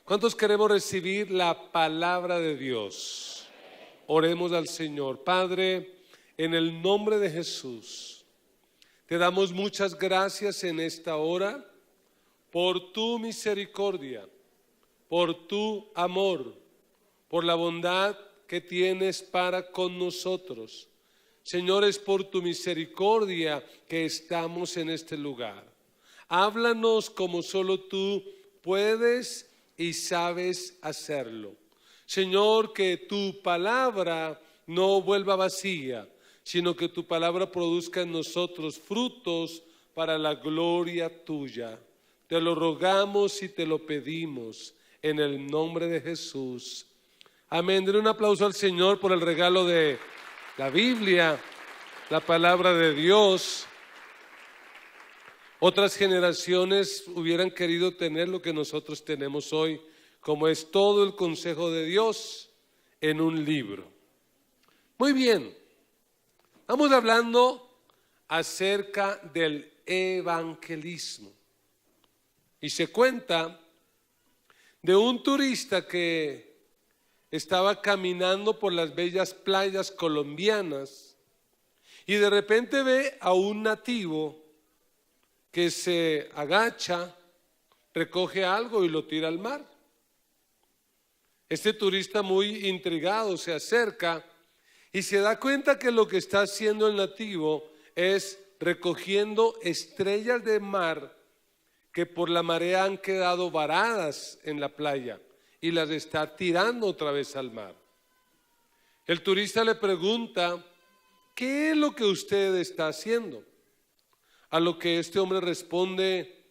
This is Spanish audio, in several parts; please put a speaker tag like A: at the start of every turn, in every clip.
A: ¿Cuántos queremos recibir la palabra de Dios? Oremos al Señor. Padre, en el nombre de Jesús, te damos muchas gracias en esta hora por tu misericordia, por tu amor, por la bondad que tienes para con nosotros. Señor, es por tu misericordia que estamos en este lugar. Háblanos como solo tú puedes y sabes hacerlo. Señor, que tu palabra no vuelva vacía, sino que tu palabra produzca en nosotros frutos para la gloria tuya. Te lo rogamos y te lo pedimos en el nombre de Jesús. Amén. Den un aplauso al Señor por el regalo de la Biblia, la palabra de Dios. Otras generaciones hubieran querido tener lo que nosotros tenemos hoy, como es todo el consejo de Dios en un libro. Muy bien, estamos hablando acerca del evangelismo. Y se cuenta de un turista que estaba caminando por las bellas playas colombianas y de repente ve a un nativo que se agacha, recoge algo y lo tira al mar. Este turista, muy intrigado, se acerca y se da cuenta que lo que está haciendo el nativo es recogiendo estrellas de mar que por la marea han quedado varadas en la playa y las está tirando otra vez al mar. El turista le pregunta: ¿qué es lo que usted está haciendo? A lo que este hombre responde: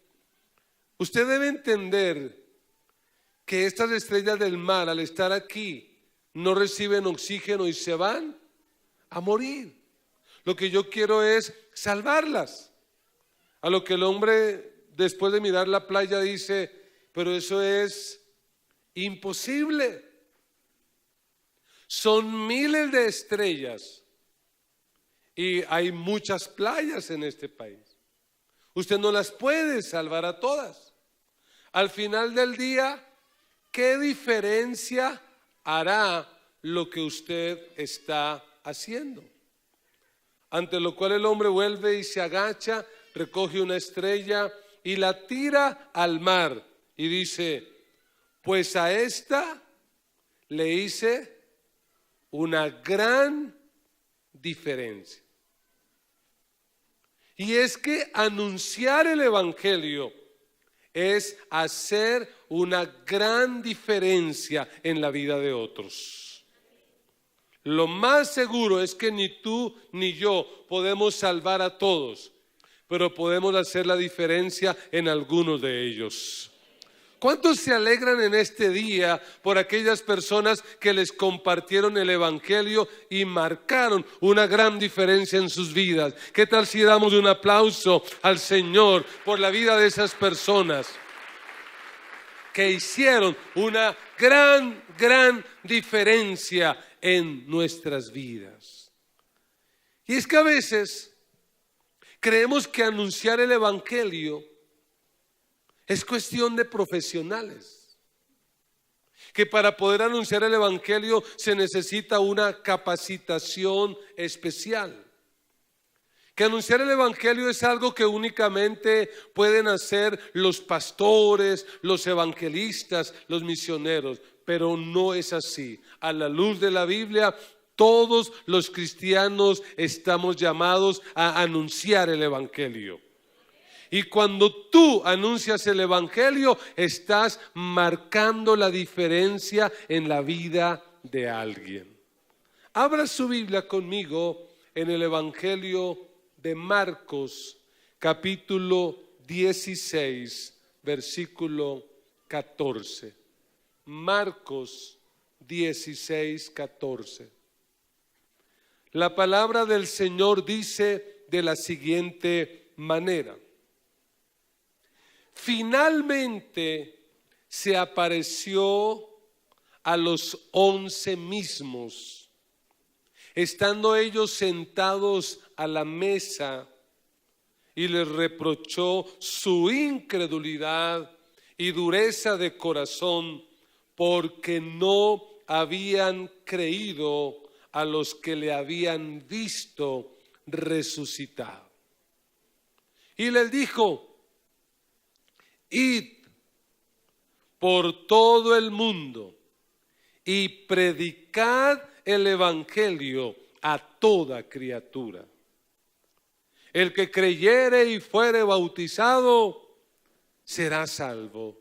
A: usted debe entender que estas estrellas del mar, al estar aquí, no reciben oxígeno y se van a morir. Lo que yo quiero es salvarlas. A lo que el hombre, después de mirar la playa, dice: pero eso es imposible. Son miles de estrellas y hay muchas playas en este país. Usted no las puede salvar a todas. Al final del día, ¿qué diferencia hará lo que usted está haciendo? Ante lo cual el hombre vuelve y se agacha, recoge una estrella y la tira al mar y dice: pues a esta le hice una gran diferencia. Y es que anunciar el evangelio es hacer una gran diferencia en la vida de otros. Lo más seguro es que ni tú ni yo podemos salvar a todos, pero podemos hacer la diferencia en algunos de ellos. ¿Cuántos se alegran en este día por aquellas personas que les compartieron el evangelio y marcaron una gran diferencia en sus vidas? ¿Qué tal si damos un aplauso al Señor por la vida de esas personas que hicieron una gran diferencia en nuestras vidas? Y es que a veces creemos que anunciar el evangelio es cuestión de profesionales, que para poder anunciar el evangelio se necesita una capacitación especial, que anunciar el evangelio es algo que únicamente pueden hacer los pastores, los evangelistas, los misioneros, pero no es así. A la luz de la Biblia, todos los cristianos estamos llamados a anunciar el evangelio. Y cuando tú anuncias el evangelio, estás marcando la diferencia en la vida de alguien. Abra su Biblia conmigo en el evangelio de Marcos, capítulo 16, versículo 14. Marcos 16, 14. La palabra del Señor dice de la siguiente manera: finalmente se apareció a los 11 mismos Estando ellos sentados a la mesa, y les reprochó su incredulidad y dureza de corazón, porque no habían creído a los que le habían visto resucitado. Y les dijo: id por todo el mundo y predicad el evangelio a toda criatura. El que creyere y fuere bautizado será salvo,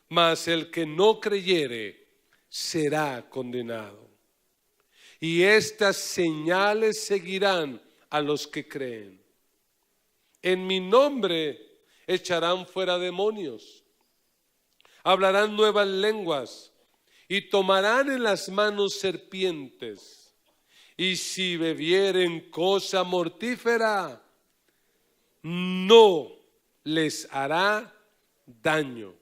A: mas el que no creyere será condenado. Y estas señales seguirán a los que creen. En mi nombre echarán fuera demonios, hablarán nuevas lenguas y tomarán en las manos serpientes. Y si bebieren cosa mortífera, no les hará daño.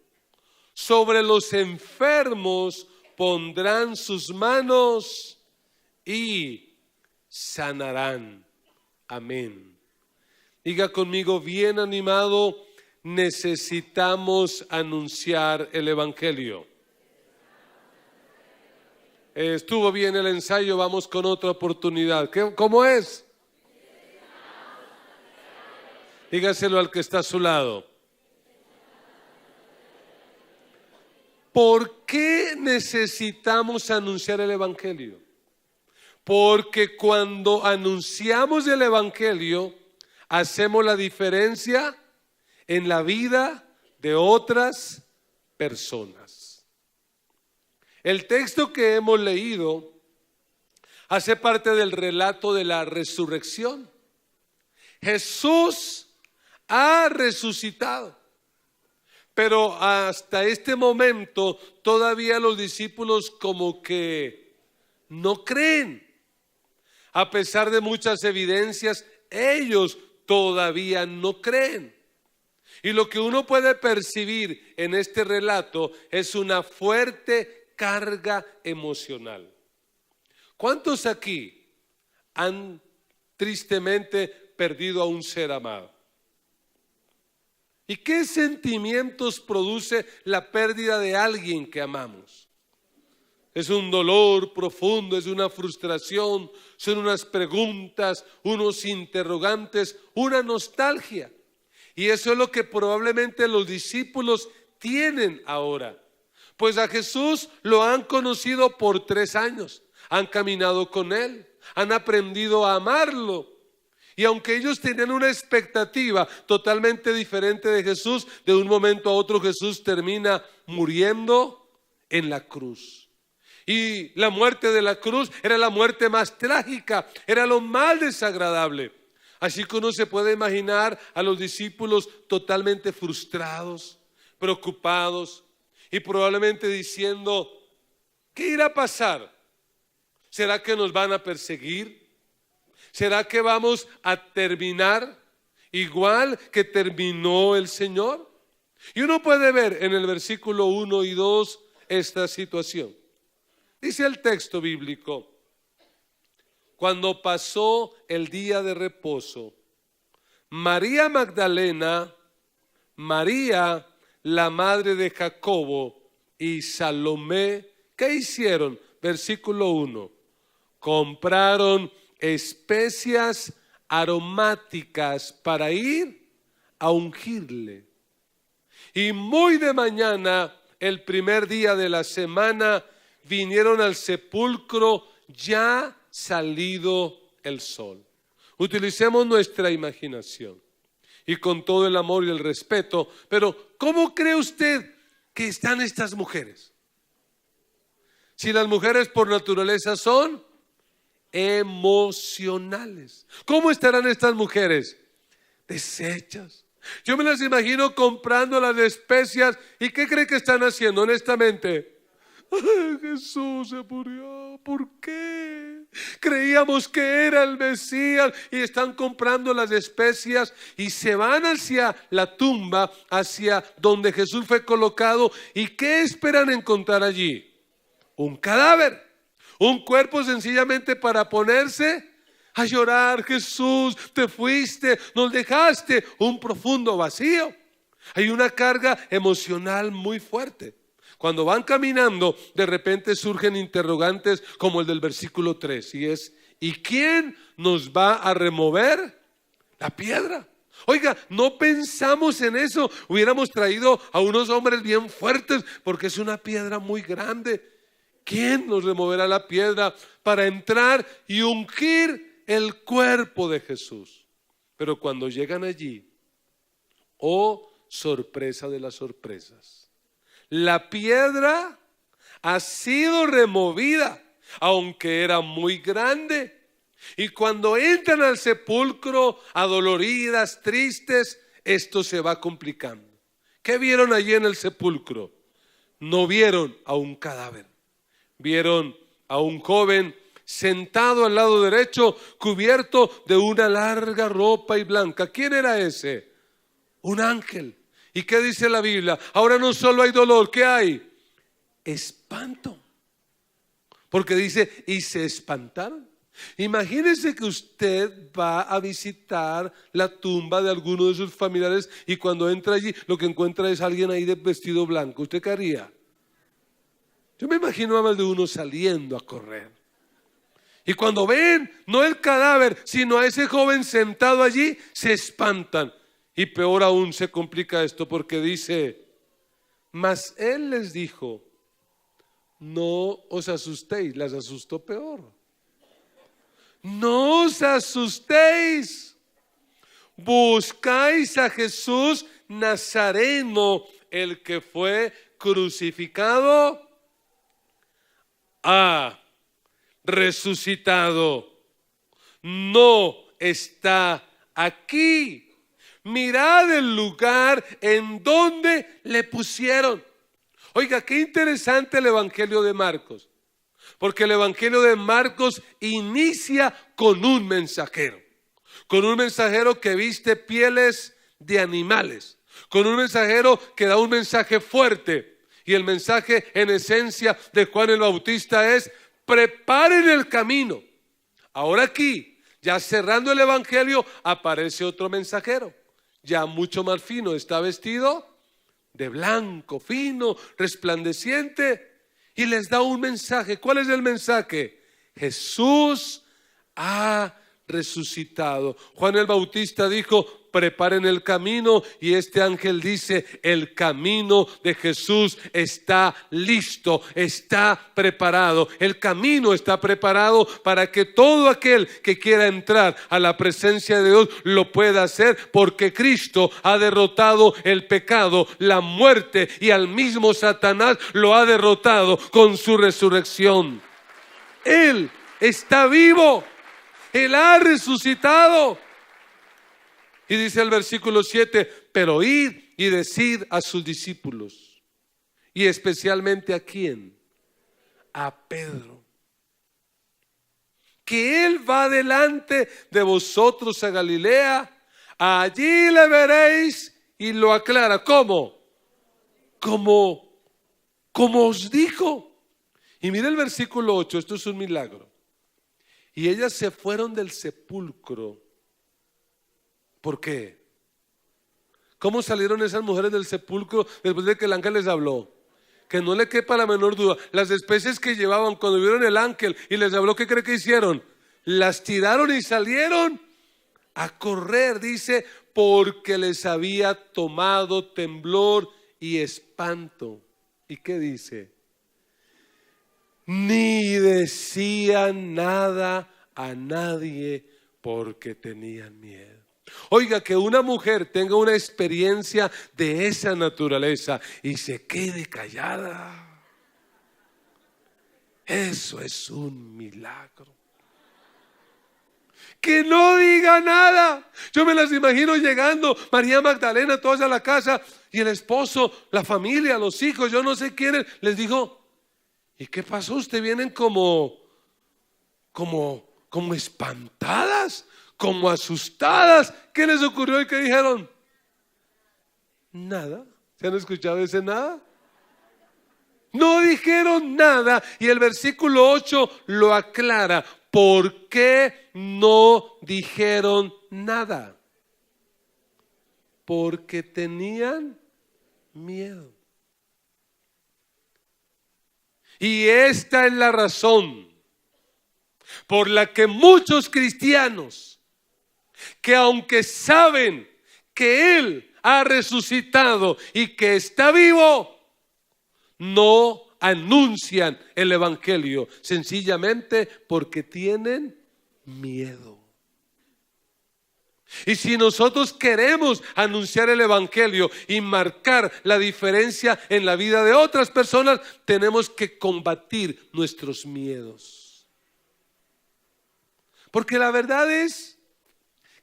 A: Sobre los enfermos pondrán sus manos y sanarán. Amén. Diga conmigo bien animado: necesitamos anunciar el evangelio. Estuvo bien el ensayo, vamos con otra oportunidad. ¿Cómo es? Dígaselo al que está a su lado. ¿Por qué necesitamos anunciar el evangelio? Porque cuando anunciamos el evangelio, hacemos la diferencia en la vida de otras personas. El texto que hemos leído hace parte del relato de la resurrección. Jesús ha resucitado, pero hasta este momento todavía los discípulos como que no creen. A pesar de muchas evidencias, ellos todavía no creen. Y lo que uno puede percibir en este relato es una fuerte carga emocional. ¿Cuántos aquí han tristemente perdido a un ser amado? ¿Y qué sentimientos produce la pérdida de alguien que amamos? Es un dolor profundo, es una frustración, son unas preguntas, unos interrogantes, una nostalgia. Y eso es lo que probablemente los discípulos tienen ahora. Pues a Jesús lo han conocido por 3 años, han caminado con Él, han aprendido a amarlo. Y aunque ellos tenían una expectativa totalmente diferente de Jesús, de un momento a otro Jesús termina muriendo en la cruz. Y la muerte de la cruz era la muerte más trágica, era lo más desagradable. Así que uno se puede imaginar a los discípulos totalmente frustrados, preocupados y probablemente diciendo: ¿qué irá a pasar? ¿Será que nos van a perseguir? ¿Será que vamos a terminar igual que terminó el Señor? Y uno puede ver en el versículo 1 y 2 esta situación. Dice el texto bíblico: cuando pasó el día de reposo, María Magdalena, María la madre de Jacobo y Salomé, ¿qué hicieron? Versículo 1, compraron especias aromáticas para ir a ungirle. Y muy de mañana, el primer día de la semana, vinieron al sepulcro ya salido el sol. Utilicemos nuestra imaginación y con todo el amor y el respeto, pero ¿cómo cree usted que están estas mujeres? Si las mujeres por naturaleza son emocionales, ¿cómo estarán estas mujeres? Deshechas. Yo me las imagino comprando las especias. ¿Y qué cree que están haciendo honestamente? ¡Ay, Jesús se murió! ¿Por qué? Creíamos que era el Mesías. Y están comprando las especias y se van hacia la tumba, hacia donde Jesús fue colocado. ¿Y qué esperan encontrar allí? Un cadáver. Un cuerpo sencillamente para ponerse a llorar. Jesús, te fuiste, nos dejaste. Un profundo vacío. Hay una carga emocional muy fuerte. Cuando van caminando, de repente surgen interrogantes como el del versículo 3. Y es, ¿y quién nos va a remover la piedra? Oiga, no pensamos en eso. Hubiéramos traído a unos hombres bien fuertes porque es una piedra muy grande. ¿Quién nos removerá la piedra para entrar y ungir el cuerpo de Jesús? Pero cuando llegan allí, oh sorpresa de las sorpresas, la piedra ha sido removida, aunque era muy grande. Y cuando entran al sepulcro, adoloridas, tristes, esto se va complicando. ¿Qué vieron allí en el sepulcro? No vieron a un cadáver. Vieron a un joven sentado al lado derecho, cubierto de una larga ropa y blanca. ¿Quién era ese? Un ángel. ¿Y qué dice la Biblia? Ahora no solo hay dolor, ¿qué hay? Espanto. Porque dice, y se espantaron. Imagínese que usted va a visitar la tumba de alguno de sus familiares y cuando entra allí lo que encuentra es alguien ahí de vestido blanco. ¿Usted qué haría? Yo me imagino a más de uno saliendo a correr. Y cuando ven, no el cadáver, sino a ese joven sentado allí, se espantan. Y peor aún se complica esto porque dice, mas él les dijo, no os asustéis. Las asustó peor. No os asustéis. Buscáis a Jesús Nazareno, el que fue crucificado, ha resucitado. No está aquí. Mirad el lugar en donde le pusieron. Oiga, qué interesante el Evangelio de Marcos. Porque el Evangelio de Marcos inicia con un mensajero. Con un mensajero que viste pieles de animales. Con un mensajero que da un mensaje fuerte. Y el mensaje en esencia de Juan el Bautista es, preparen el camino. Ahora aquí, ya cerrando el Evangelio, aparece otro mensajero. Ya mucho más fino, está vestido de blanco, fino, resplandeciente. Y les da un mensaje. ¿Cuál es el mensaje? Jesús ha resucitado. Juan el Bautista dijo, preparen el camino. Y este ángel dice, el camino de Jesús está listo, está preparado. El camino está preparado para que todo aquel que quiera entrar a la presencia de Dios lo pueda hacer, porque Cristo ha derrotado el pecado, la muerte y al mismo Satanás lo ha derrotado con su resurrección. Él está vivo, Él ha resucitado. Y dice el versículo 7, pero id y decid a sus discípulos, y especialmente ¿a quién? A Pedro, que él va delante de vosotros a Galilea, allí le veréis. Y lo aclara, ¿cómo? Como os dijo. Y mire el versículo 8, esto es un milagro. Y ellas se fueron del sepulcro. ¿Por qué? ¿Cómo salieron esas mujeres del sepulcro después de que el ángel les habló? Que no le quepa la menor duda. Las especies que llevaban cuando vieron el ángel y les habló, ¿qué cree que hicieron? Las tiraron y salieron a correr, dice, porque les había tomado temblor y espanto. ¿Y qué dice? Ni decían nada a nadie porque tenían miedo. Oiga, que una mujer tenga una experiencia de esa naturaleza y se quede callada, eso es un milagro. Que no diga nada. Yo me las imagino llegando, María Magdalena, todas a la casa, y el esposo, la familia, los hijos, yo no sé quiénes, les dijo, ¿y qué pasó? Ustedes vienen como espantadas, como asustadas. ¿Qué les ocurrió y qué dijeron? Nada. ¿Se han escuchado ese nada? No dijeron nada y el versículo 8 lo aclara. ¿Por qué no dijeron nada? Porque tenían miedo. Y esta es la razón por la que muchos cristianos, que aunque saben que Él ha resucitado y que está vivo, no anuncian el evangelio, sencillamente porque tienen miedo. Y si nosotros queremos anunciar el evangelio y marcar la diferencia en la vida de otras personas, tenemos que combatir nuestros miedos. Porque la verdad es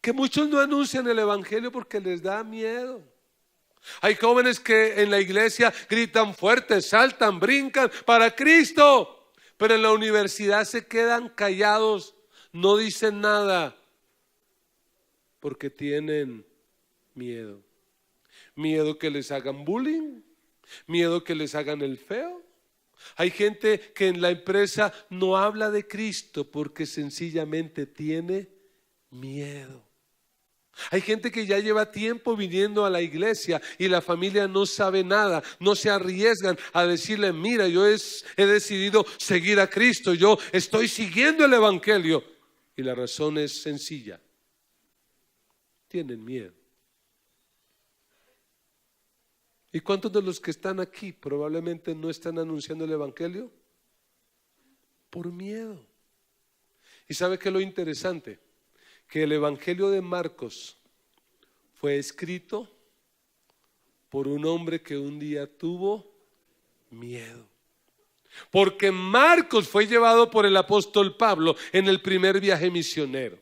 A: que muchos no anuncian el evangelio porque les da miedo. Hay jóvenes que en la iglesia gritan fuerte, saltan, brincan para Cristo, pero en la universidad se quedan callados, no dicen nada porque tienen miedo. Miedo que les hagan bullying, miedo que les hagan el feo. Hay gente que en la empresa no habla de Cristo porque sencillamente tiene miedo. Hay gente que ya lleva tiempo viniendo a la iglesia y la familia no sabe nada, no se arriesgan a decirle: mira, yo he decidido seguir a Cristo, yo estoy siguiendo el evangelio. Y la razón es sencilla: tienen miedo. ¿Y cuántos de los que están aquí probablemente no están anunciando el evangelio? Por miedo. ¿Y sabe qué es lo interesante? Que el evangelio de Marcos fue escrito por un hombre que un día tuvo miedo. Porque Marcos fue llevado por el apóstol Pablo en el primer viaje misionero.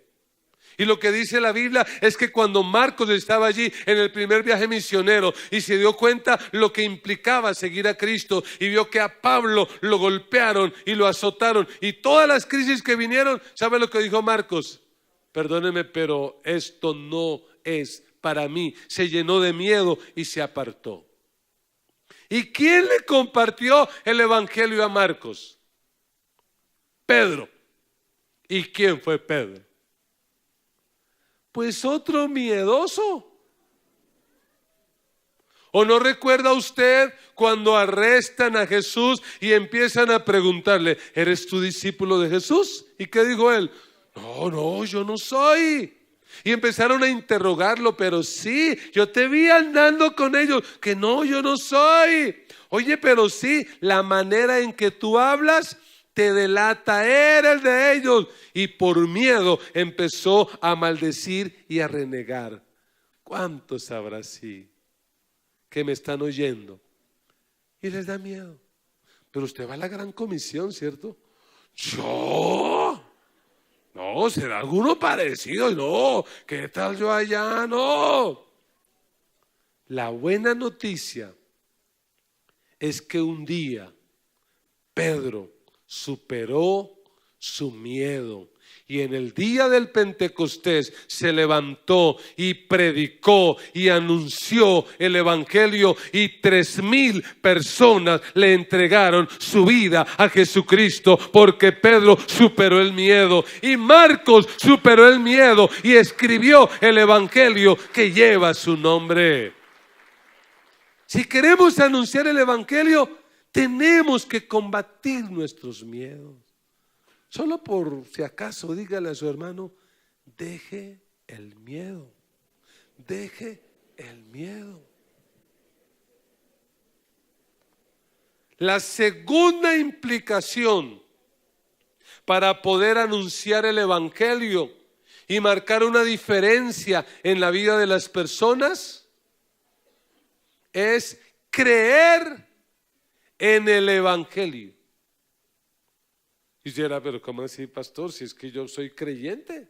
A: Y lo que dice la Biblia es que cuando Marcos estaba allí en el primer viaje misionero y se dio cuenta lo que implicaba seguir a Cristo y vio que a Pablo lo golpearon y lo azotaron y todas las crisis que vinieron, ¿sabe lo que dijo Marcos? Perdóneme, pero esto no es para mí. Se llenó de miedo y se apartó. ¿Y quién le compartió el evangelio a Marcos? Pedro. ¿Y quién fue Pedro? Pues otro miedoso. ¿O no recuerda usted cuando arrestan a Jesús y empiezan a preguntarle: ¿eres tú discípulo de Jesús? ¿Y qué dijo él? No, yo no soy. Y empezaron a interrogarlo: pero sí, yo te vi andando con ellos. Que no, yo no soy. Oye, pero sí, la manera en que tú hablas te delata, eres de ellos. Y por miedo empezó a maldecir y a renegar. ¿Cuántos habrá así que me están oyendo y les da miedo? Pero usted va a la gran comisión, ¿cierto? ¿Yo? No, será alguno parecido. No, ¿qué tal yo allá? No. La buena noticia es que un día Pedro superó su miedo y en el día del Pentecostés se levantó y predicó y anunció el evangelio y 3,000 personas le entregaron su vida a Jesucristo porque Pedro superó el miedo y Marcos superó el miedo y escribió el evangelio que lleva su nombre. Si queremos anunciar el evangelio, tenemos que combatir nuestros miedos. Solo por si acaso, dígale a su hermano: deje el miedo, deje el miedo. La segunda implicación para poder anunciar el evangelio y marcar una diferencia en la vida de las personas es creer en el evangelio. Y dirá: pero ¿cómo así, pastor? Si es que yo soy creyente,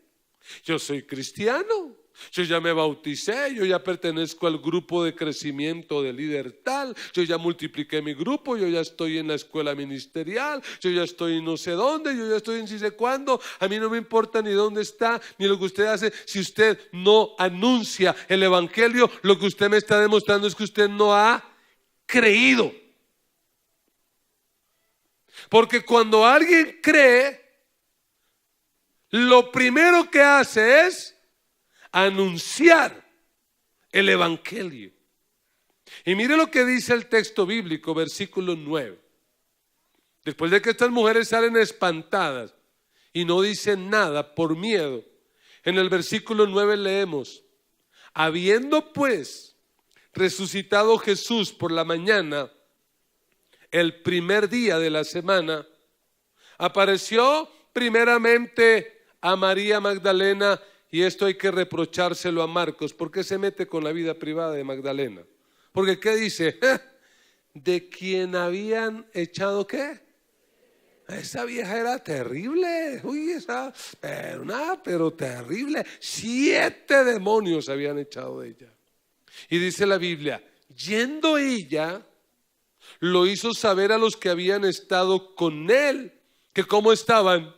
A: yo soy cristiano, yo ya me bauticé, yo ya pertenezco al grupo de crecimiento de líder tal, yo ya multipliqué mi grupo, yo ya estoy en la escuela ministerial, yo ya estoy no sé dónde, yo ya estoy en sí sé cuándo. A mí no me importa ni dónde está, ni lo que usted hace. Si usted no anuncia el evangelio, lo que usted me está demostrando es que usted no ha creído. Porque cuando alguien cree, lo primero que hace es anunciar el evangelio. Y mire lo que dice el texto bíblico, versículo 9. Después de que estas mujeres salen espantadas y no dicen nada por miedo, en el versículo 9 leemos: habiendo pues resucitado Jesús por la mañana, el primer día de la semana, apareció primeramente a María Magdalena, y esto hay que reprochárselo a Marcos. ¿Por qué se mete con la vida privada de Magdalena? Porque ¿qué dice? De quien habían echado ¿qué? Esa vieja era terrible. Uy, esa, pero terrible. 7 demonios habían echado de ella. Y dice la Biblia, yendo ella, lo hizo saber a los que habían estado con él, que cómo estaban.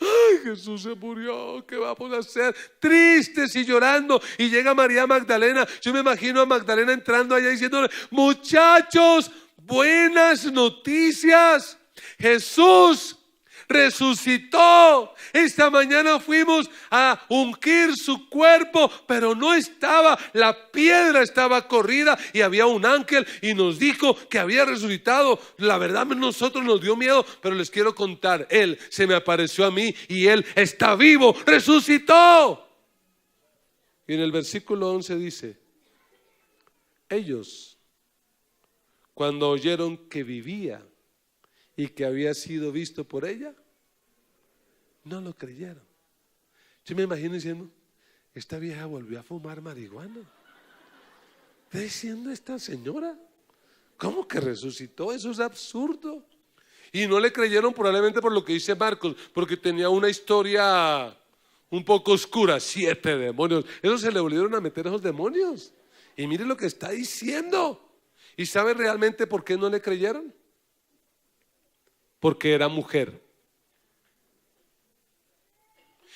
A: Ay, Jesús se murió, ¿qué vamos a hacer? Tristes y llorando. Y llega María Magdalena. Yo me imagino a Magdalena entrando allá diciéndole: muchachos, buenas noticias. Jesús resucitó. Esta mañana fuimos a ungir su cuerpo, pero no estaba, la piedra estaba corrida y había un ángel y nos dijo que había resucitado. La verdad, a nosotros nos dio miedo, pero les quiero contar, él se me apareció a mí y él está vivo, resucitó. Y en el versículo 11 dice: ellos, cuando oyeron que vivía y que había sido visto por ella, no lo creyeron. Yo me imagino diciendo: esta vieja volvió a fumar marihuana. ¿Está diciendo esta señora? ¿Cómo que resucitó? Eso es absurdo. Y no le creyeron probablemente por lo que dice Marcos, porque tenía una historia un poco oscura. 7 demonios. Eso se le volvieron a meter esos demonios. Y mire lo que está diciendo. ¿Y sabe realmente por qué no le creyeron? Porque era mujer.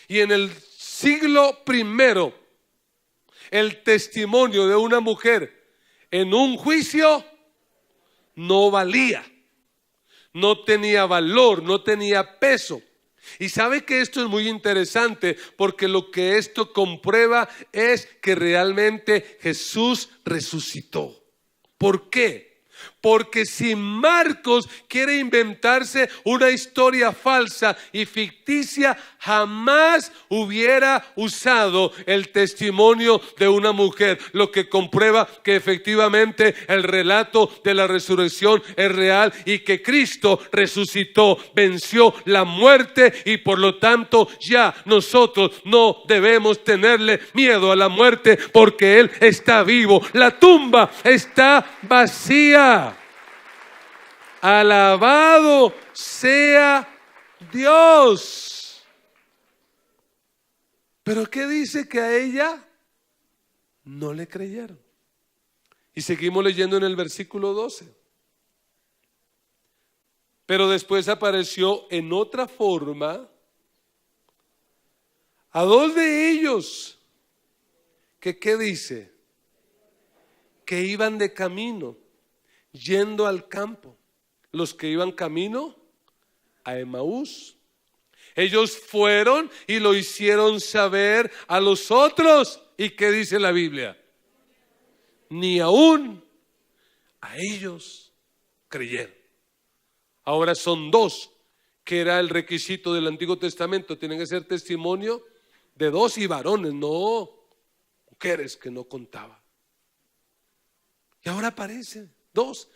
A: Y en el siglo I, el testimonio de una mujer en un juicio no valía, no tenía valor, no tenía peso. Y sabe que esto es muy interesante, porque lo que esto comprueba es que realmente Jesús resucitó. ¿Por qué? Porque si Marcos quiere inventarse una historia falsa y ficticia, jamás hubiera usado el testimonio de una mujer, lo que comprueba que efectivamente el relato de la resurrección es real y que Cristo resucitó, venció la muerte, y por lo tanto ya nosotros no debemos tenerle miedo a la muerte, porque Él está vivo. La tumba está vacía. Alabado sea Dios. Pero ¿qué dice? Que a ella no le creyeron. Y seguimos leyendo en el versículo 12. Pero después apareció en otra forma a 2 de ellos, que ¿qué dice? Que iban de camino, yendo al campo. Los que iban camino a Emaús. Ellos fueron y lo hicieron saber a los otros. ¿Y qué dice la Biblia? Ni aún a ellos creyeron. Ahora son 2, que era el requisito del Antiguo Testamento. Tienen que ser testimonio de 2 y varones, no mujeres, que no contaba. Y ahora aparecen 2.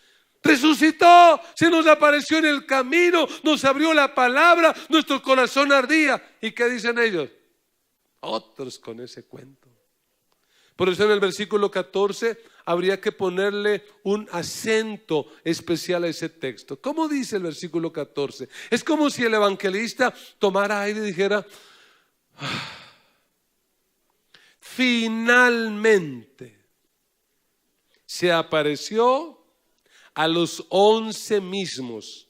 A: Resucitó, se nos apareció en el camino, nos abrió la palabra, nuestro corazón ardía. ¿Y qué dicen ellos? Otros con ese cuento. Por eso en el versículo 14 habría que ponerle un acento especial a ese texto. ¿Cómo dice el versículo 14? Es como si el evangelista tomara aire y dijera: finalmente se apareció a los 11 mismos,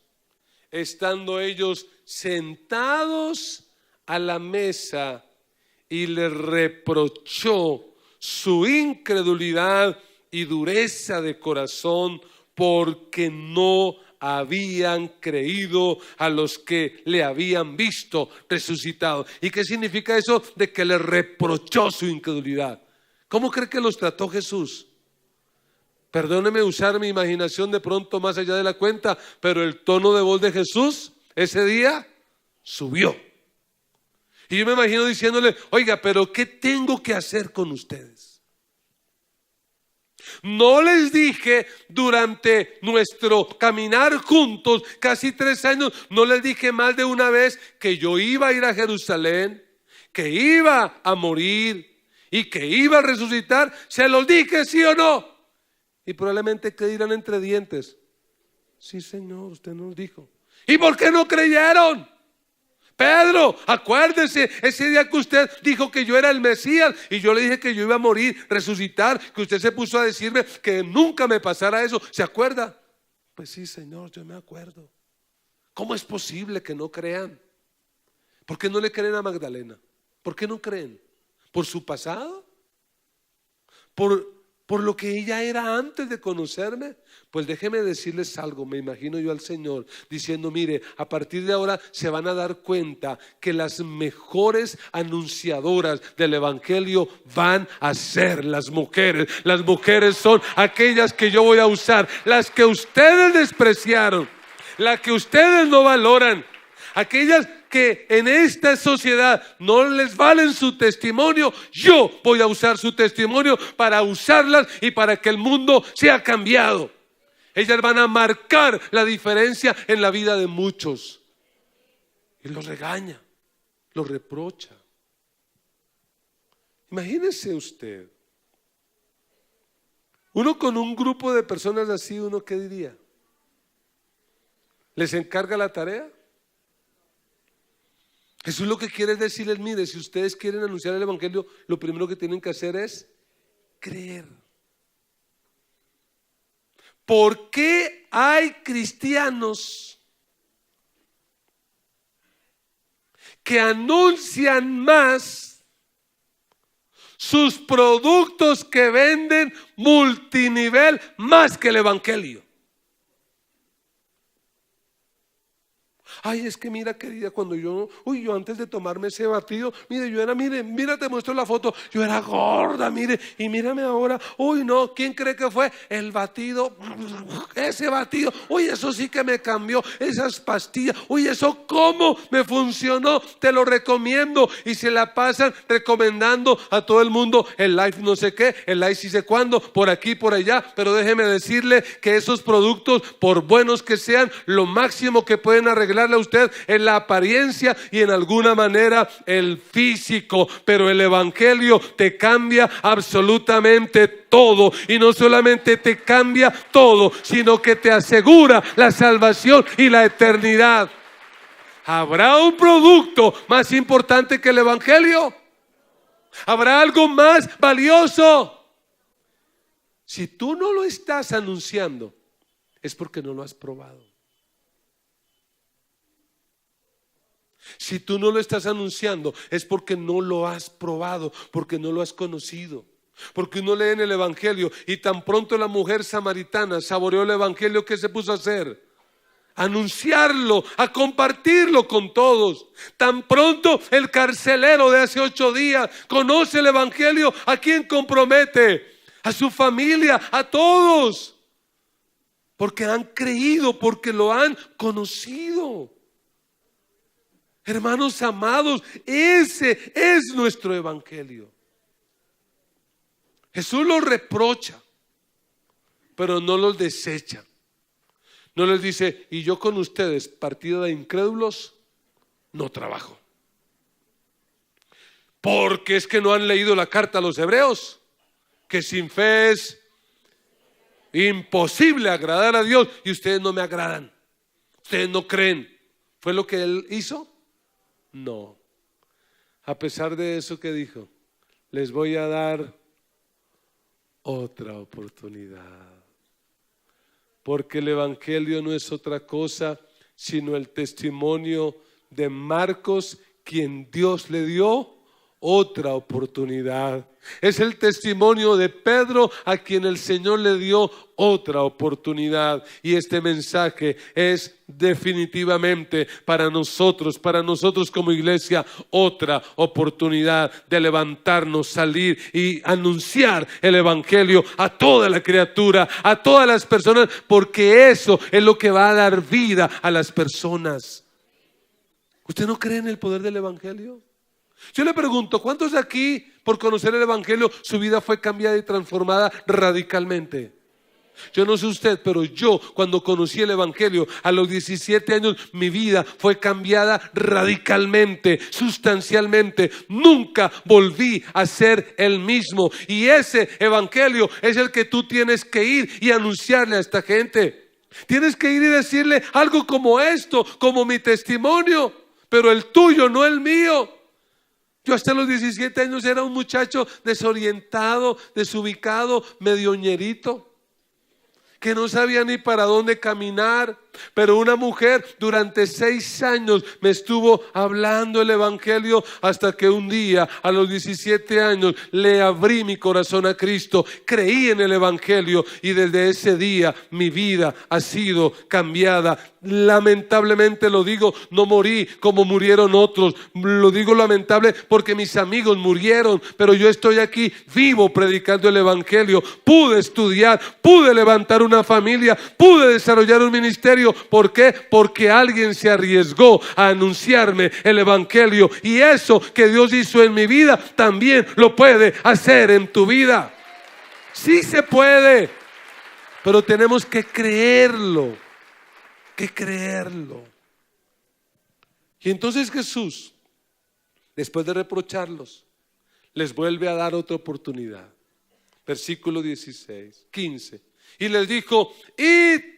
A: estando ellos sentados a la mesa, y les reprochó su incredulidad y dureza de corazón, porque no habían creído a los que le habían visto resucitado. ¿Y qué significa eso? De que le reprochó su incredulidad. ¿Cómo cree que los trató Jesús? Perdóneme usar mi imaginación de pronto más allá de la cuenta, pero el tono de voz de Jesús ese día subió. Y yo me imagino diciéndole: oiga, pero ¿qué tengo que hacer con ustedes? No les dije durante nuestro caminar juntos, casi 3 años, no les dije más de una vez que yo iba a ir a Jerusalén, que iba a morir y que iba a resucitar. ¿Se los dije, sí o no? Y probablemente que dirán entre dientes: sí, Señor, usted nos dijo. ¿Y por qué no creyeron? Pedro, acuérdese ese día que usted dijo que yo era el Mesías y yo le dije que yo iba a morir, resucitar, que usted se puso a decirme que nunca me pasara eso. ¿Se acuerda? Pues sí, Señor, yo me acuerdo. ¿Cómo es posible que no crean? ¿Por qué no le creen a Magdalena? ¿Por qué no creen? ¿Por su pasado? ¿Por lo que ella era antes de conocerme? Pues déjeme decirles algo. Me imagino yo al Señor diciendo: mire, a partir de ahora se van a dar cuenta que las mejores anunciadoras del Evangelio van a ser las mujeres. Las mujeres son aquellas que yo voy a usar, las que ustedes despreciaron, las que ustedes no valoran, aquellas que en esta sociedad no les valen su testimonio. Yo voy a usar su testimonio para usarlas y para que el mundo sea cambiado. Ellas van a marcar la diferencia en la vida de muchos. Y los regaña, los reprocha. Imagínese usted, uno con un grupo de personas así, ¿uno qué diría? ¿Les encarga la tarea? Jesús lo que quiere es decirles: mire, si ustedes quieren anunciar el Evangelio, lo primero que tienen que hacer es creer. ¿Por qué hay cristianos que anuncian más sus productos que venden multinivel más que el Evangelio? Ay, es que mira, querida, cuando yo antes de tomarme ese batido, mire, yo era, mira, te muestro la foto, yo era gorda, mire, y mírame ahora. Uy, no, ¿quién cree que fue? El batido, ese batido, uy, eso sí que me cambió, esas pastillas, uy, eso cómo me funcionó, te lo recomiendo. Y se la pasan recomendando a todo el mundo el Life no sé qué, el Life sí sé cuándo, por aquí, por allá. Pero déjeme decirle que esos productos, por buenos que sean, lo máximo que pueden arreglarle a usted es la apariencia y en alguna manera el físico, pero el Evangelio te cambia absolutamente todo, y no solamente te cambia todo, sino que te asegura la salvación y la eternidad. ¿Habrá un producto más importante que el Evangelio? ¿Habrá algo más valioso? Si tú no lo estás anunciando, es porque no lo has probado. Si tú no lo estás anunciando, es porque no lo has probado, porque no lo has conocido. Porque uno lee en el Evangelio y tan pronto la mujer samaritana saboreó el Evangelio, ¿qué se puso a hacer? A anunciarlo, a compartirlo con todos. Tan pronto el carcelero de hace 8 días conoce el Evangelio, ¿a quién compromete? A su familia, a todos. Porque han creído, porque lo han conocido. Hermanos amados, ese es nuestro Evangelio. Jesús los reprocha, pero no los desecha. No les dice: y yo con ustedes, partido de incrédulos, no trabajo. Porque es que no han leído la carta a los hebreos, que sin fe es imposible agradar a Dios, y ustedes no me agradan, ustedes no creen. ¿Fue lo que él hizo? No. A pesar de eso, ¿qué dijo? Les voy a dar otra oportunidad. Porque el Evangelio no es otra cosa sino el testimonio de Marcos, quien Dios le dio otra oportunidad. Es el testimonio de Pedro, a quien el Señor le dio otra oportunidad. Y este mensaje es definitivamente para nosotros como iglesia, otra oportunidad de levantarnos, salir y anunciar el evangelio a toda la criatura, a todas las personas, porque eso es lo que va a dar vida a las personas. ¿Usted no cree en el poder del evangelio? Yo le pregunto, ¿cuántos de aquí, por conocer el evangelio, su vida fue cambiada y transformada radicalmente? Yo no sé usted, pero yo, cuando conocí el evangelio a los 17 años, mi vida fue cambiada radicalmente, sustancialmente. Nunca volví a ser el mismo. Y ese evangelio es el que tú tienes que ir y anunciarle a esta gente. Tienes que ir y decirle algo como esto, como mi testimonio, pero el tuyo, no el mío. Yo hasta los 17 años era un muchacho desorientado, desubicado, medio ñerito, que no sabía ni para dónde caminar. Pero una mujer durante 6 años me estuvo hablando el evangelio, hasta que un día a los 17 años le abrí mi corazón a Cristo, creí en el evangelio y desde ese día mi vida ha sido cambiada. Lamentablemente lo digo, no morí como murieron otros. Lo digo lamentable porque mis amigos murieron, pero yo estoy aquí vivo predicando el evangelio. Pude estudiar, pude levantar una familia, pude desarrollar un ministerio. ¿Por qué? Porque alguien se arriesgó a anunciarme el evangelio, y eso que Dios hizo en mi vida también lo puede hacer en tu vida. Sí se puede, pero tenemos que creerlo. Y entonces Jesús, después de reprocharlos, les vuelve a dar otra oportunidad. Versículo 15. Y les dijo: id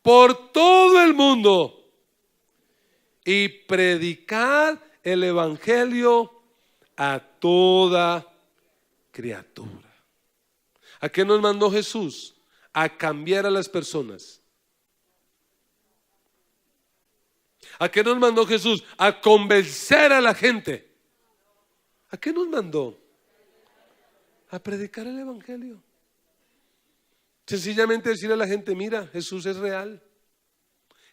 A: por todo el mundo y predicad el evangelio a toda criatura. ¿A qué nos mandó Jesús? A cambiar a las personas. ¿A qué nos mandó Jesús? A convencer a la gente. ¿A qué nos mandó? A predicar el evangelio. Sencillamente decirle a la gente: mira, Jesús es real.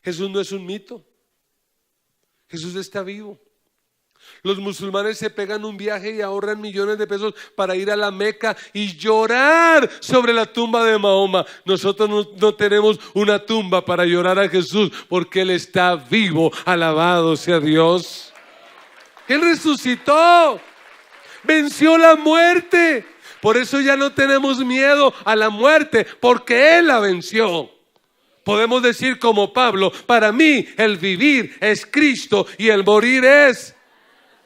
A: Jesús no es un mito. Jesús está vivo. Los musulmanes se pegan un viaje y ahorran millones de pesos para ir a la Meca y llorar sobre la tumba de Mahoma. Nosotros no tenemos una tumba para llorar a Jesús, porque Él está vivo. Alabado sea Dios. Él resucitó, venció la muerte. Por eso ya no tenemos miedo a la muerte, porque Él la venció. Podemos decir como Pablo: para mí el vivir es Cristo y el morir es.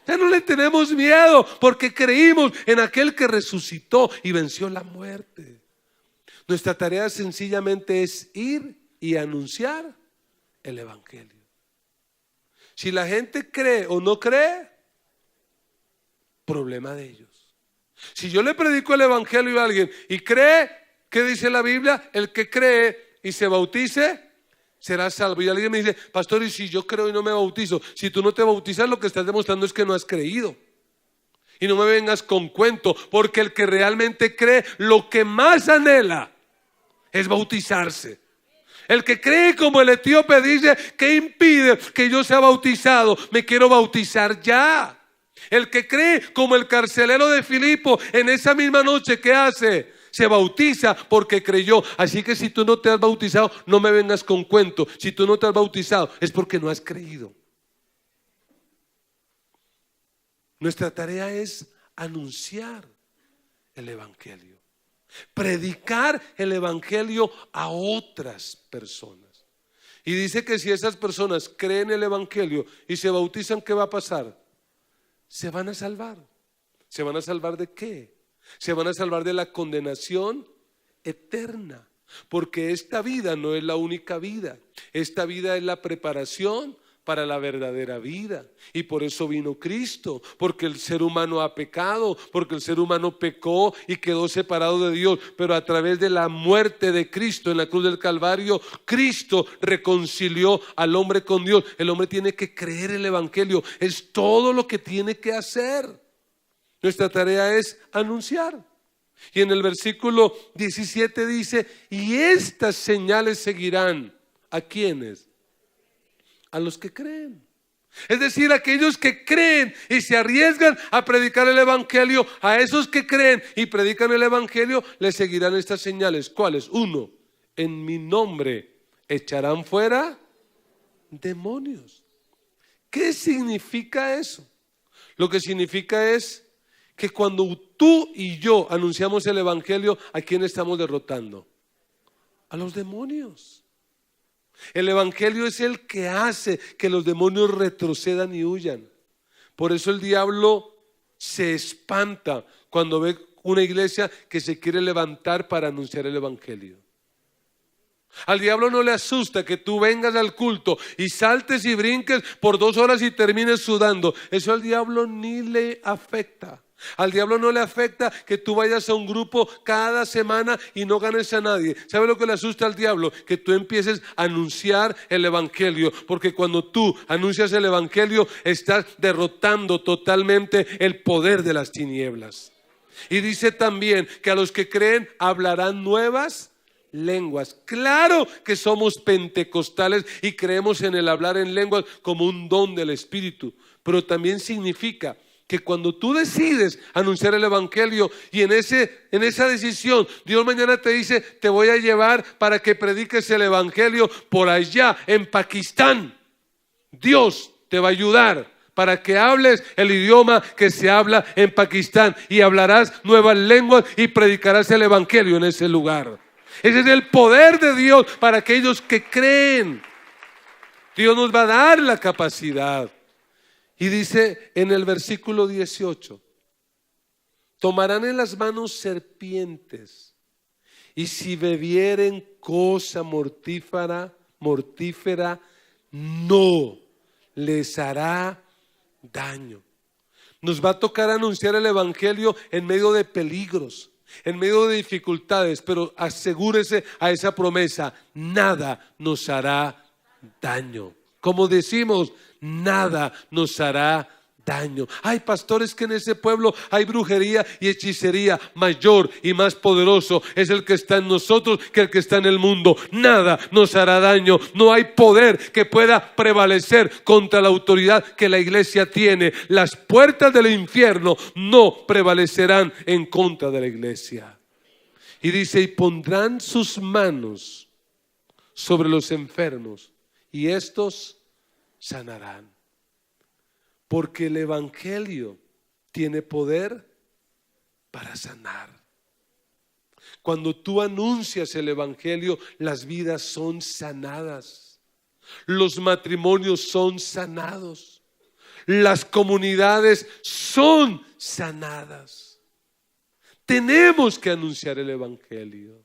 A: Ya no le tenemos miedo, porque creímos en aquel que resucitó y venció la muerte. Nuestra tarea sencillamente es ir y anunciar el evangelio. Si la gente cree o no cree, problema de ellos. Si yo le predico el evangelio a alguien y cree, ¿qué dice la Biblia? El que cree y se bautice será salvo. Y alguien me dice: pastor, ¿y si yo creo y no me bautizo? Si tú no te bautizas, lo que estás demostrando es que no has creído. Y no me vengas con cuento, porque el que realmente cree, lo que más anhela es bautizarse. El que cree como el etíope dice: ¿qué impide que yo sea bautizado? Me quiero bautizar ya. El que cree como el carcelero de Filipo, en esa misma noche, ¿qué hace? Se bautiza porque creyó. Así que si tú no te has bautizado, no me vengas con cuento. Si tú no te has bautizado, es porque no has creído. Nuestra tarea es anunciar el evangelio, predicar el evangelio a otras personas. Y dice que si esas personas creen el evangelio y se bautizan, ¿qué va a pasar? Se van a salvar. ¿Se van a salvar de qué? Se van a salvar de la condenación eterna, porque esta vida no es la única vida. Esta vida es la preparación para la verdadera vida. Y por eso vino Cristo, porque el ser humano ha pecado, porque el ser humano pecó y quedó separado de Dios. Pero a través de la muerte de Cristo en la cruz del Calvario, Cristo reconcilió al hombre con Dios. El hombre tiene que creer el evangelio, es todo lo que tiene que hacer. Nuestra tarea es anunciar. Y en el versículo 17 dice, y estas señales seguirán. ¿A quiénes? A los que creen. Es decir, aquellos que creen y se arriesgan a predicar el evangelio, a esos que creen y predican el evangelio, les seguirán estas señales. ¿Cuáles? 1, en mi nombre echarán fuera demonios. ¿Qué significa eso? Lo que significa es que cuando tú y yo anunciamos el evangelio, ¿a quién estamos derrotando? A los demonios. El evangelio es el que hace que los demonios retrocedan y huyan. Por eso el diablo se espanta cuando ve una iglesia que se quiere levantar para anunciar el evangelio. Al diablo no le asusta que tú vengas al culto y saltes y brinques por 2 horas y termines sudando. Eso al diablo ni le afecta. Al diablo no le afecta que tú vayas a un grupo cada semana y no ganes a nadie. ¿Sabe lo que le asusta al diablo? Que tú empieces a anunciar el evangelio. Porque cuando tú anuncias el evangelio, estás derrotando totalmente el poder de las tinieblas. Y dice también que a los que creen hablarán nuevas lenguas. Claro que somos pentecostales y creemos en el hablar en lenguas como un don del Espíritu, pero también significa que cuando tú decides anunciar el evangelio y en esa decisión Dios mañana te dice, te voy a llevar para que prediques el evangelio por allá en Pakistán, Dios te va a ayudar para que hables el idioma que se habla en Pakistán y hablarás nuevas lenguas y predicarás el evangelio en ese lugar. Ese es el poder de Dios para aquellos que creen. Dios nos va a dar la capacidad. Y dice en el versículo 18, tomarán en las manos serpientes, y si bebieren cosa mortífera, no les hará daño. Nos va a tocar anunciar el evangelio en medio de peligros, en medio de dificultades, pero asegúrese a esa promesa, nada nos hará daño. Como decimos, nada nos hará daño. Ay, pastores, que en ese pueblo hay brujería y hechicería. Mayor y más poderoso es el que está en nosotros que el que está en el mundo. Nada nos hará daño. No hay poder que pueda prevalecer contra la autoridad que la iglesia tiene. Las puertas del infierno no prevalecerán en contra de la iglesia. Y dice, y pondrán sus manos sobre los enfermos y estos sanarán. Porque el evangelio tiene poder para sanar. Cuando tú anuncias el evangelio, las vidas son sanadas, los matrimonios son sanados, las comunidades son sanadas. Tenemos que anunciar el evangelio.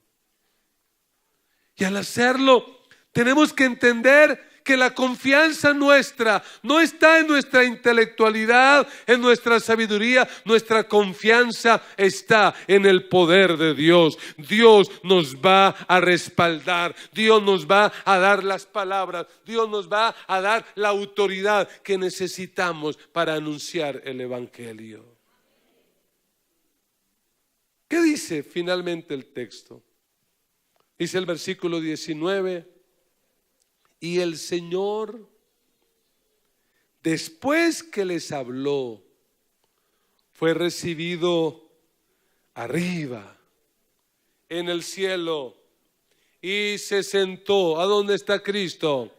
A: Y al hacerlo, tenemos que entender que la confianza nuestra no está en nuestra intelectualidad, en nuestra sabiduría. Nuestra confianza está en el poder de Dios. Dios nos va a respaldar. Dios nos va a dar las palabras. Dios nos va a dar la autoridad que necesitamos para anunciar el evangelio. ¿Qué dice finalmente el texto? Dice el versículo 19. Y el Señor, después que les habló, fue recibido arriba en el cielo y se sentó. ¿A dónde está Cristo?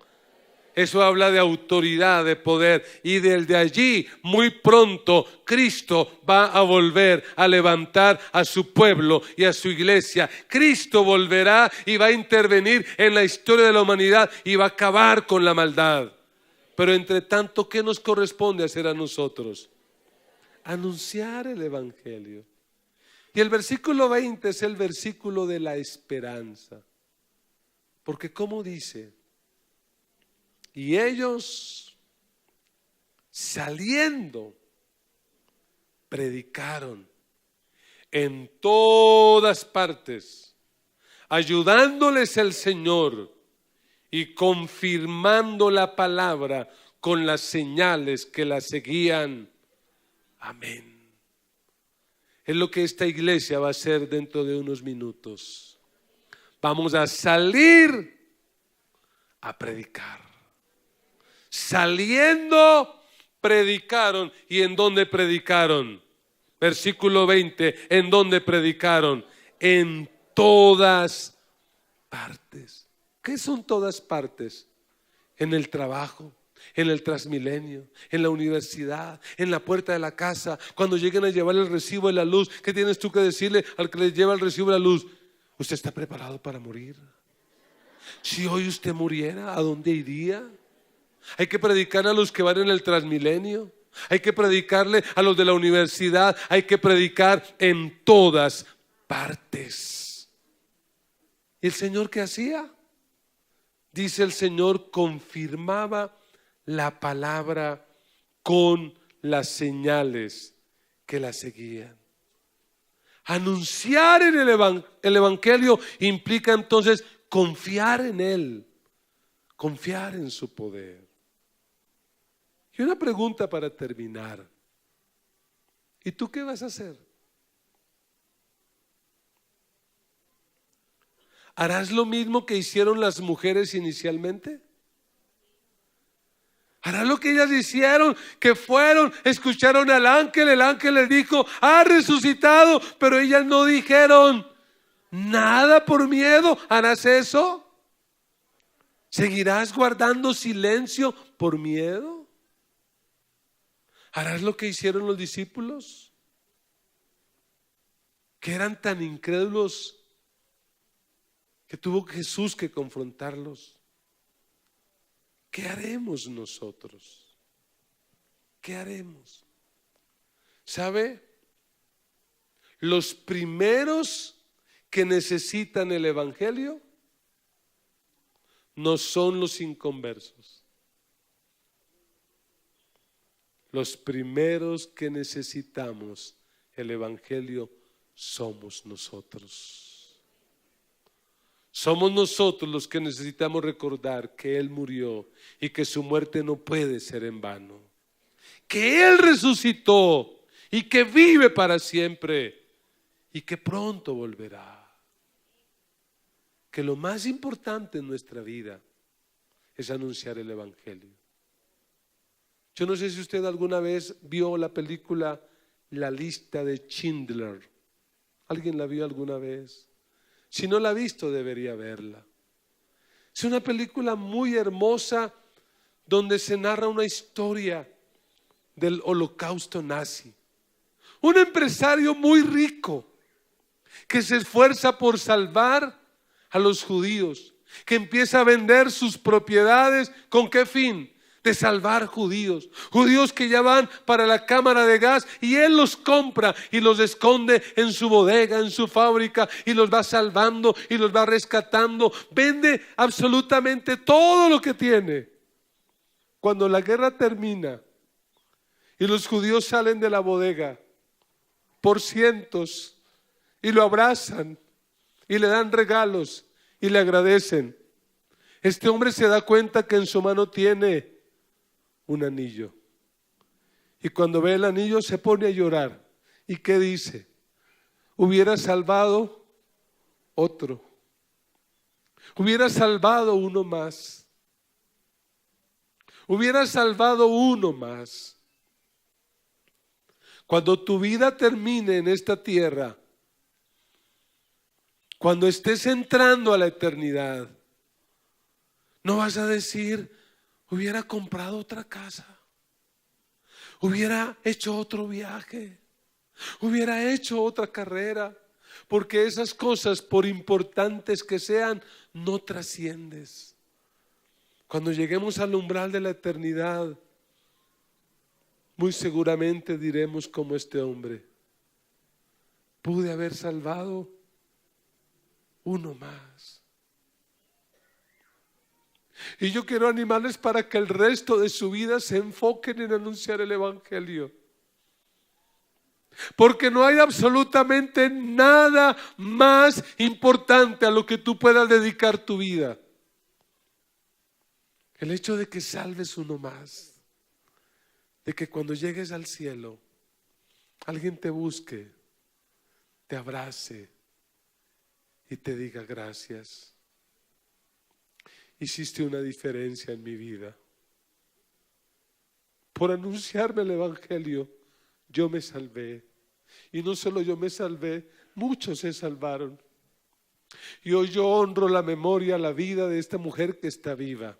A: Eso habla de autoridad, de poder. Y desde allí, muy pronto, Cristo va a volver a levantar a su pueblo y a su iglesia. Cristo volverá y va a intervenir en la historia de la humanidad y va a acabar con la maldad. Pero entre tanto, ¿qué nos corresponde hacer a nosotros? Anunciar el evangelio. Y el versículo 20 es el versículo de la esperanza. Porque ¿cómo dice? Y ellos, saliendo, predicaron en todas partes, ayudándoles el Señor y confirmando la palabra con las señales que la seguían. Amén. es lo que esta iglesia va a hacer dentro de unos minutos. Vamos a salir a predicar. Saliendo, predicaron. ¿Y en dónde predicaron? Versículo 20, ¿en dónde predicaron? En todas partes. ¿Qué son todas partes? En el trabajo, en el Transmilenio, en la universidad, en la puerta de la casa, cuando lleguen a llevar el recibo de la luz. ¿Qué tienes tú que decirle al que le lleva el recibo de la luz? ¿Usted está preparado para morir? Si hoy usted muriera, ¿a dónde iría? Hay que predicar a los que van en el Transmilenio, hay que predicarle a los de la universidad, hay que predicar en todas partes. ¿Y el Señor qué hacía? Dice el Señor, confirmaba la palabra con las señales que la seguían. Anunciar en el Evangelio implica entonces confiar en Él, confiar en su poder. Y una pregunta para terminar. ¿Y tú qué vas a hacer? ¿Harás lo mismo que hicieron las mujeres inicialmente? ¿Harás lo que ellas hicieron? Que fueron, escucharon al ángel, el ángel les dijo, ha resucitado, pero ellas no dijeron nada por miedo. ¿Harás eso? ¿Seguirás guardando silencio por miedo? ¿Harás lo que hicieron los discípulos? Que eran tan incrédulos que tuvo Jesús que confrontarlos. ¿Qué haremos nosotros? ¿Qué haremos? ¿Sabe? Los primeros que necesitan el Evangelio no son los inconversos. Los primeros que necesitamos el Evangelio somos nosotros. Somos nosotros los que necesitamos recordar que Él murió y que su muerte no puede ser en vano. Que Él resucitó y que vive para siempre y que pronto volverá. Que lo más importante en nuestra vida es anunciar el Evangelio. Yo no sé si usted alguna vez vio la película La lista de Schindler. ¿Alguien la vio alguna vez? Si no la ha visto, debería verla. Es una película muy hermosa donde se narra una historia del holocausto nazi. Un empresario muy rico que se esfuerza por salvar a los judíos, que empieza a vender sus propiedades. ¿Con qué fin? De salvar judíos, judíos que ya van para la cámara de gas y él los compra y los esconde en su bodega, en su fábrica, y los va salvando y los va rescatando. Vende absolutamente todo lo que tiene. Cuando la guerra termina y los judíos salen de la bodega por cientos y lo abrazan y le dan regalos y le agradecen, este hombre se da cuenta que en su mano tiene un anillo. Y cuando ve el anillo se pone a llorar. ¿Y qué dice? Hubiera salvado otro. Hubiera salvado uno más. Hubiera salvado uno más. Cuando tu vida termine en esta tierra, cuando estés entrando a la eternidad, no vas a decir, hubiera comprado otra casa, hubiera hecho otro viaje, hubiera hecho otra carrera, porque esas cosas, por importantes que sean, no trasciendes. Cuando lleguemos al umbral de la eternidad, muy seguramente diremos como este hombre, pude haber salvado uno más. Y yo quiero animarles para que el resto de su vida se enfoquen en anunciar el Evangelio. Porque no hay absolutamente nada más importante a lo que tú puedas dedicar tu vida. El hecho de que salves uno más. De que cuando llegues al cielo, alguien te busque te abrace y te diga gracias. Hiciste una diferencia en mi vida. Por anunciarme el Evangelio, yo me salvé. Y no solo yo me salvé, muchos se salvaron. Y hoy yo honro la memoria, la vida de esta mujer que está viva.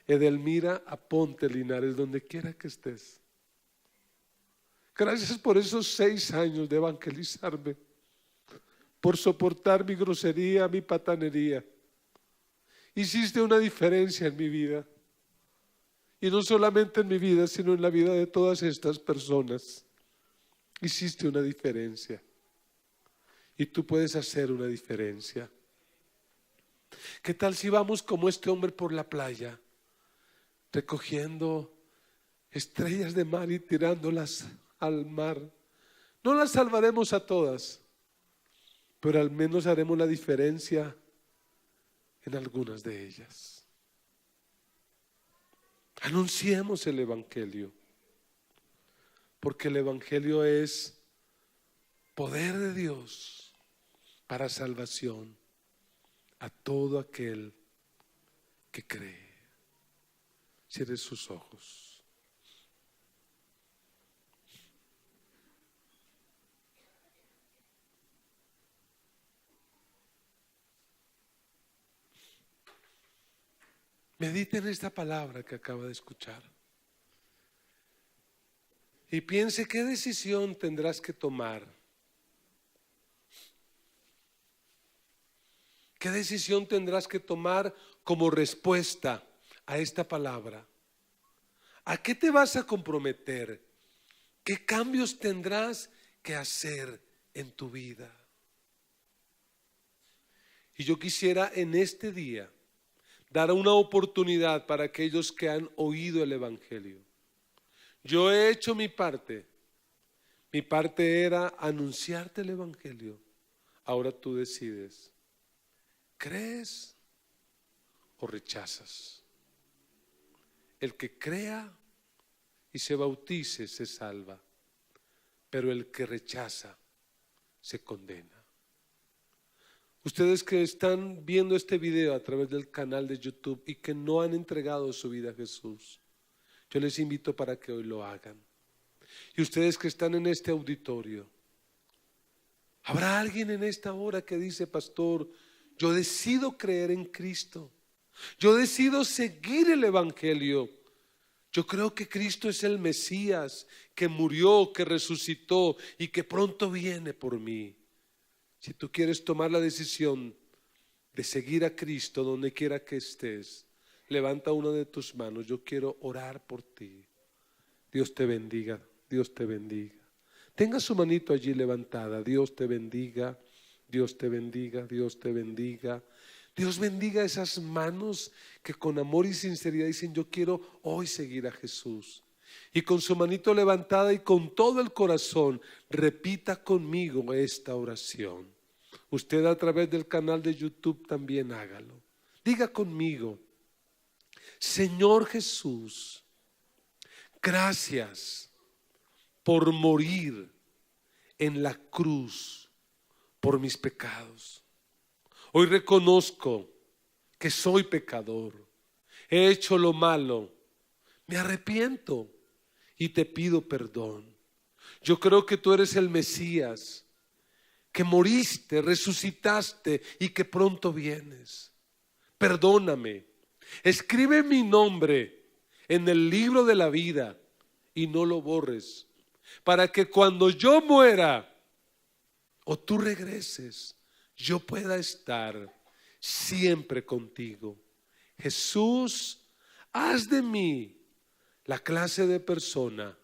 A: Edelmira Aponte Linares, donde quiera que estés. Gracias por esos 6 años de evangelizarme, por soportar mi grosería, mi patanería. Hiciste una diferencia en mi vida. Y no solamente en mi vida, sino en la vida de todas estas personas. Hiciste una diferencia. Y tú puedes hacer una diferencia. ¿Qué tal si vamos como este hombre por la playa, recogiendo estrellas de mar y tirándolas al mar? No las salvaremos a todas, pero al menos haremos la diferencia en algunas de ellas. Anunciemos el Evangelio, porque el Evangelio es poder de Dios para salvación a todo aquel que cree. Cierre sus ojos. Medite en esta palabra que acaba de escuchar y piense qué decisión tendrás que tomar. ¿Qué decisión tendrás que tomar como respuesta a esta palabra? ¿A qué te vas a comprometer? ¿Qué cambios tendrás que hacer en tu vida? Y yo quisiera en este día dar una oportunidad para aquellos que han oído el Evangelio. Yo he hecho mi parte. Mi parte era anunciarte el Evangelio. Ahora tú decides. ¿Crees o rechazas? El que crea y se bautice se salva, pero el que rechaza se condena. Ustedes que están viendo este video a través del canal de YouTube y que no han entregado su vida a Jesús, yo les invito para que hoy lo hagan. Y ustedes que están en este auditorio, ¿habrá alguien en esta hora que dice: pastor, yo decido creer en Cristo, yo decido seguir el Evangelio, yo creo que Cristo es el Mesías que murió, que resucitó y que pronto viene por mí? Si tú quieres tomar la decisión de seguir a Cristo donde quiera que estés, levanta una de tus manos. Yo quiero orar por ti. Dios te bendiga, Dios te bendiga. Tenga su manito allí levantada. Dios te bendiga, Dios te bendiga, Dios te bendiga. Dios bendiga esas manos que con amor y sinceridad dicen: yo quiero hoy seguir a Jesús. Y con su manito levantada y con todo el corazón, repita conmigo esta oración. Usted a través del canal de YouTube también hágalo. Diga conmigo: Señor Jesús, gracias por morir en la cruz por mis pecados. Hoy reconozco que soy pecador, he hecho lo malo, me arrepiento y te pido perdón. Yo creo que tú eres el Mesías, que moriste, resucitaste y que pronto vienes. Perdóname, escribe mi nombre en el libro de la vida y no lo borres, para que cuando yo muera o tú regreses, yo pueda estar siempre contigo. Jesús, haz de mí la clase de persona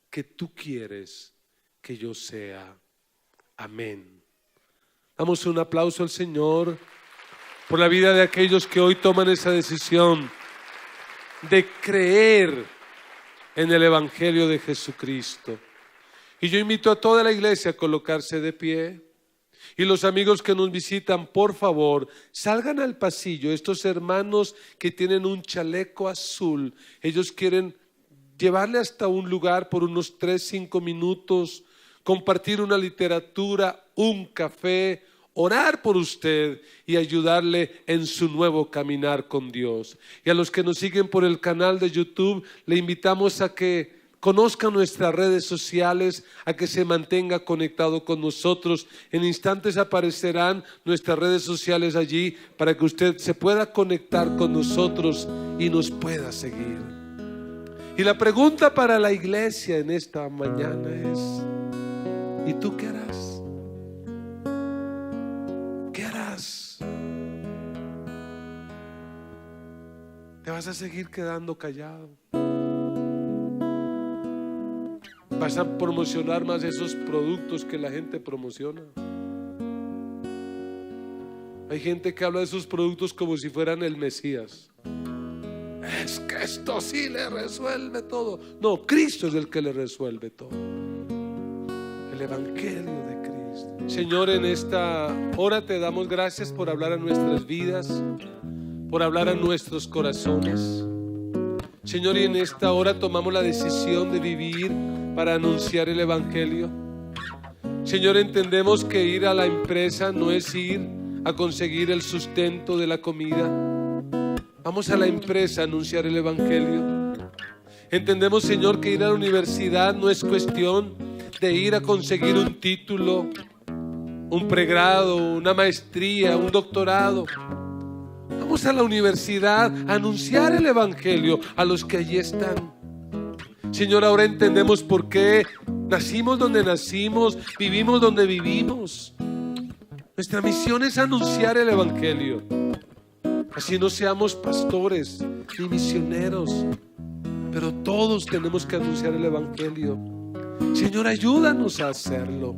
A: que tú quieres que yo sea. Amén. Damos un aplauso al Señor por la vida de aquellos que hoy toman esa decisión de creer en el Evangelio de Jesucristo. Y yo invito a toda la iglesia a colocarse de pie. Y los amigos que nos visitan, por favor, salgan al pasillo. Estos hermanos que tienen un chaleco azul, ellos quieren llevarle hasta un lugar por unos 3-5 minutos compartir una literatura, un café, orar por usted y ayudarle en su nuevo caminar con Dios. Y a los que nos siguen por el canal de YouTube, le invitamos a que conozcan nuestras redes sociales, a que se mantenga conectado con nosotros. En instantes aparecerán nuestras redes sociales allí para que usted se pueda conectar con nosotros y nos pueda seguir. Y la pregunta para la iglesia en esta mañana es: ¿y tú qué harás? ¿Qué harás? ¿Te vas a seguir quedando callado? ¿Vas a promocionar más esos productos que la gente promociona? Hay gente que habla de esos productos como si fueran el Mesías. Es que esto sí le resuelve todo. No, Cristo es el que le resuelve todo. El Evangelio de Cristo. Señor, en esta hora te damos gracias por hablar a nuestras vidas, por hablar a nuestros corazones. Señor, y en esta hora tomamos la decisión de vivir para anunciar el Evangelio. Señor, entendemos que ir a la empresa no es ir a conseguir el sustento de la comida. Vamos a la empresa a anunciar el Evangelio. Entendemos, Señor, que ir a la universidad no es cuestión de ir a conseguir un título, un pregrado, una maestría, un doctorado. Vamos a la universidad a anunciar el Evangelio a los que allí están. Señor, ahora entendemos por qué nacimos donde nacimos, vivimos donde vivimos. Nuestra misión es anunciar el Evangelio. Así no seamos pastores ni misioneros, pero todos tenemos que anunciar el Evangelio. Señor, ayúdanos a hacerlo.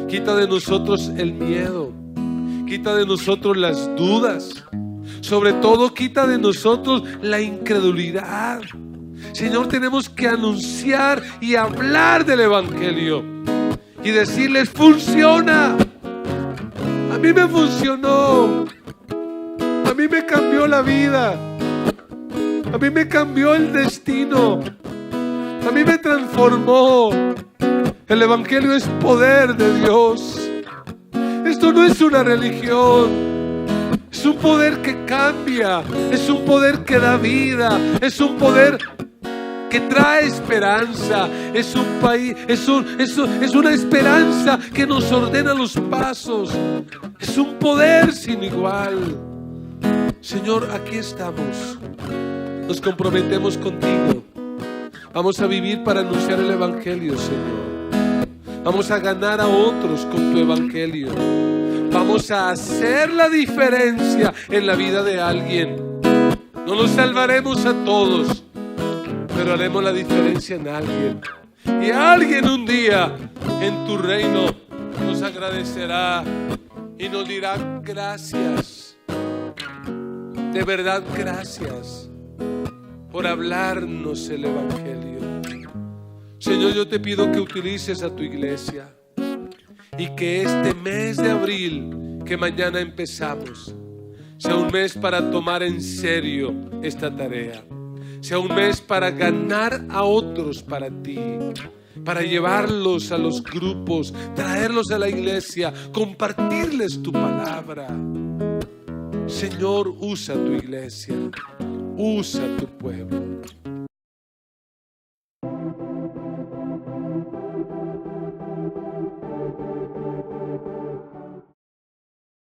A: Quita de nosotros el miedo, quita de nosotros las dudas, sobre todo quita de nosotros la incredulidad. Señor, tenemos que anunciar y hablar del Evangelio y decirles: funciona. A mí me funcionó. A mí me cambió la vida. A mí me cambió el destino. A mí me transformó. El Evangelio es poder de Dios. Esto no es una religión. Es un poder que cambia. Es un poder que da vida. Es un poder que trae esperanza. Es un país, es una esperanza que nos ordena los pasos. Es un poder sin igual. Señor, aquí estamos. Nos comprometemos contigo. Vamos a vivir para anunciar el Evangelio, Señor. Vamos a ganar a otros con tu Evangelio. Vamos a hacer la diferencia en la vida de alguien. No los salvaremos a todos, pero haremos la diferencia en alguien. Y alguien un día en tu reino nos agradecerá y nos dirá: gracias. De verdad, gracias por hablarnos el Evangelio. Señor, yo te pido que utilices a tu iglesia y que este mes de abril, que mañana empezamos, sea un mes para tomar en serio esta tarea. Sea un mes para ganar a otros para ti, para llevarlos a los grupos, traerlos a la iglesia, compartirles tu palabra. Señor, usa tu iglesia, usa tu pueblo.